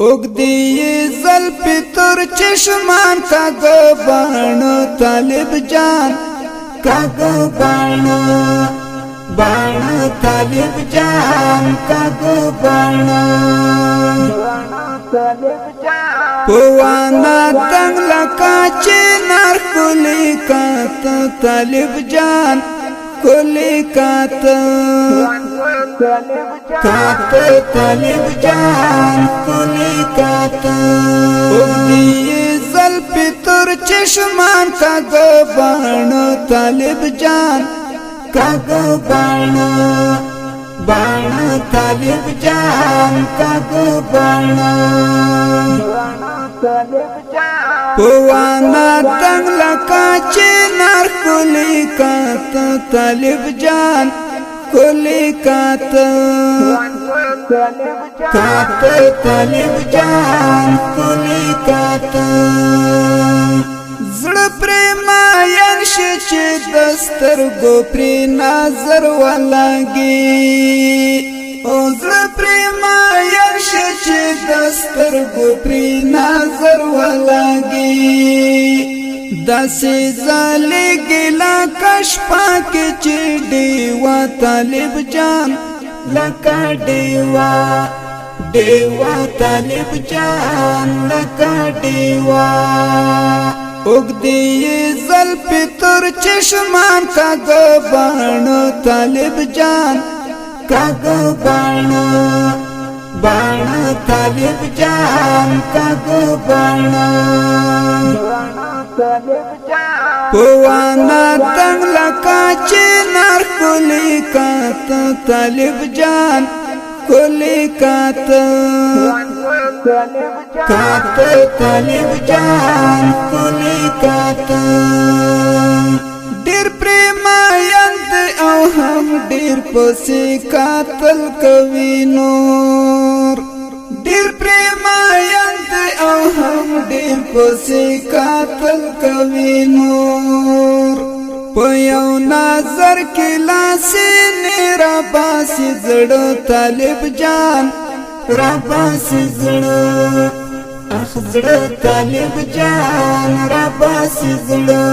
اگدی زلفی تر چشمان کاغ بان طالب جان کاغ بان طالب جان کاغ بان پوانا تنگ لکا چنار کلی کات طالب جان کلی کات طالب جان کلی کات اگدی زلفی تر چشمان کاغ بان طالب جان کاغ بان طالب جان کاغ بان پوانا تنگ لکا چنار کلی کات طالب جان کلی کات طالب جان کلی کات زړه پرېما ین شي چې د سترګو پرې نظر ولګي او زړه پرېما ین شي چې د سترګو پرې نظر ولګي داسې ځلېږي لکه شپه کې چې ډېوه طالب جان لکه ډېوه طالب جان لکه ډېوه اگدی زلفی تر چشمان کاغ بان طالب جان کاغ بان طالب جان کاغ بان پوانا تنگ لکا چنار کلی کات طالب جان کلی کات طالب جان کلی کات ډیر پریما یند او هم ډیر پسې قاتل کوي نور ډیر پریما یند او هم ډیر پسې قاتل کوي نور په یو نظر کې لاسې نه را باسي زړه طالب جان را باسي زړه اخ زړه طالب جان را باسي زړه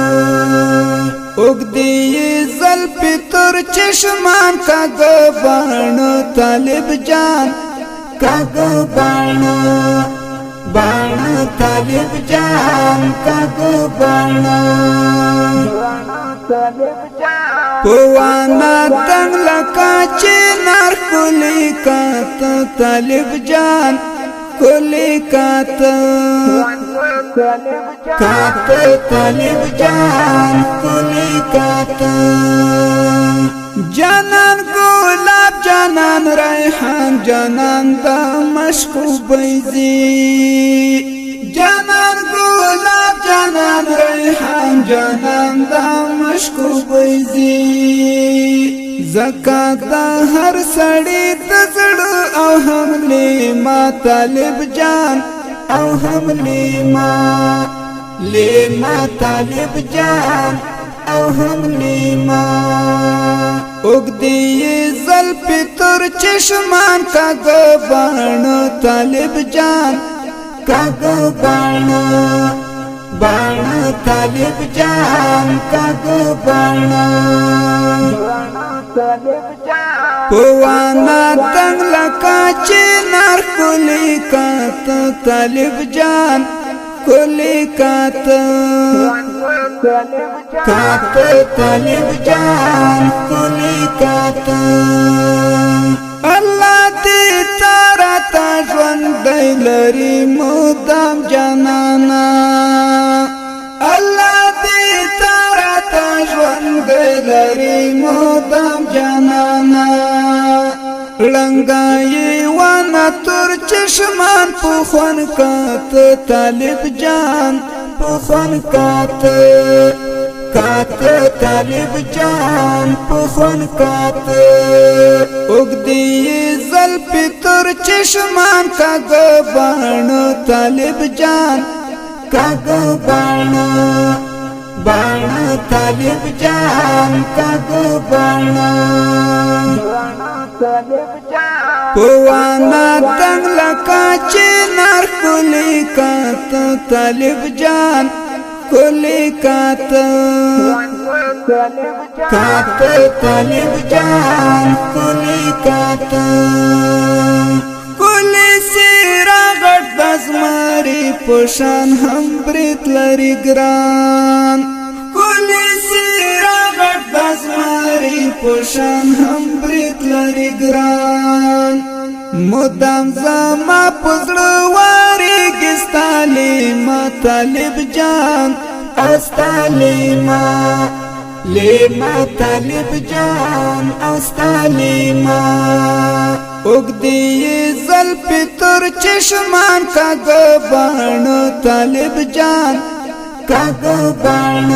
اگدی زلفی تر چشمان کاغ بان طالب جان کاغ بان طالب جان کاغ بان پوانا تنگ لکا چنار کلی کات طالب جان کلی کات طالب جان کلی کات جانان گلاب جانان ریحان جانان دا مشکو بیزی جانان گلاب جانان ریحان جانان دا مشکو بیزی زکات دا هر سړی د زړه او هم لیما طالب جان او هم لیما طالب جان او هم لیما اگدی زلفی تر چشمان کاغ بان طالب جان کاغ بان طالب جان کاغ بان پوانا تنگ لکا چنار کلی کات طالب جان کلی کات طالب جان کلی کات الله دې تارا تا ژوند لري مدام جانانا الله دې تارا تا ژوند لري مدام جانانا لنګای وانا تر چشمان پخون کات طالب جان پخون کات طالب جان پخون کات اگدی زلفی تر چشمان کاغ بان طالب جان کاغ بان بانا طالب جان کاغو بانا پوانا دنگ لکا چنار کلی کات طالب جان کلی کات کات طالب جان کلی کات کلی سیرا غٹ دزماری پوشان هم برید لری گران کلی سیرا غٹ دزماری پوشان هم برید لری گران مدام زما پزړه واری گستالی ما طالب جان استالی ما لیما طالب جان استالی ما اگدی زلپی تر چشمان کاغ بان طالب جان کاغ بان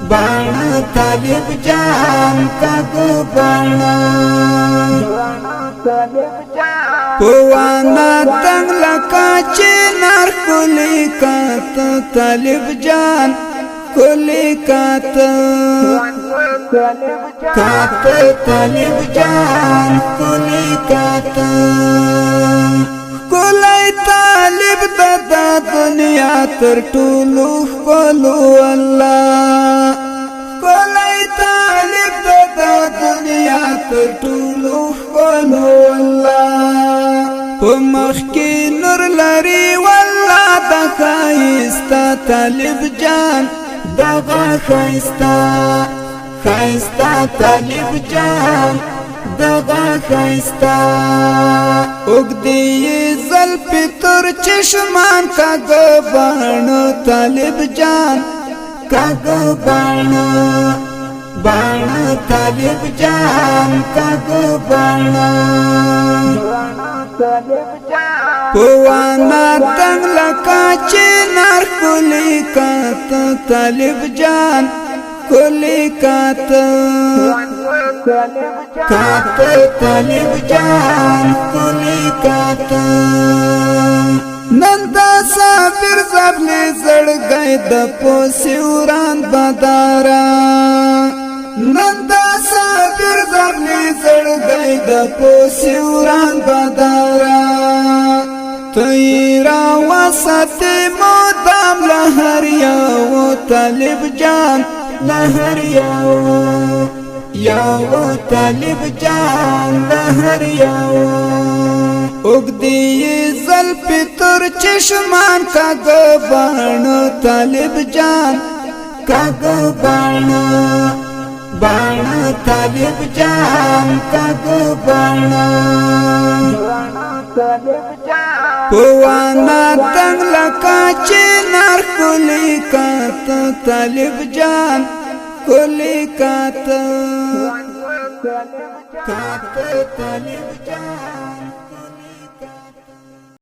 بان طالب جان کاغ بان پوانا دنگ لکا چنار کلی کات طالب جان کلی کات کات طالب جان کلی کات کلی طالب دا دنیا تر ټولو کولو الله کلی طالب دا دنیا تر ټولو کولو الله په مخ کې نور لري والله دا خایستا طالب جان دغه خایستا خایستا طالب جان دغه خایستا اگدی زلپی تر چشمان کاغ بان طالب جان کاغ بان بان طالب جان کاغ بان پوانا دنگ لکا چنار کلی کات طالب جان کلی کات کات طالب جان کلی کات نندا صابر زبلی زړګی د پوسیوران بدارا نندا صابر زبلی زړګی د پوسیوران بدارا تیرا وسط مدام لهر یاو طالب جان لهر یاو یاو طالب جان لهر یاو اگدی زلپی تر چشمان کاغ بان طالب جان کاغ بان بان طالب جان کاغ بان پوانا دنگ لکا چنار کلی کات طالب جان کلی کات کات طالب جان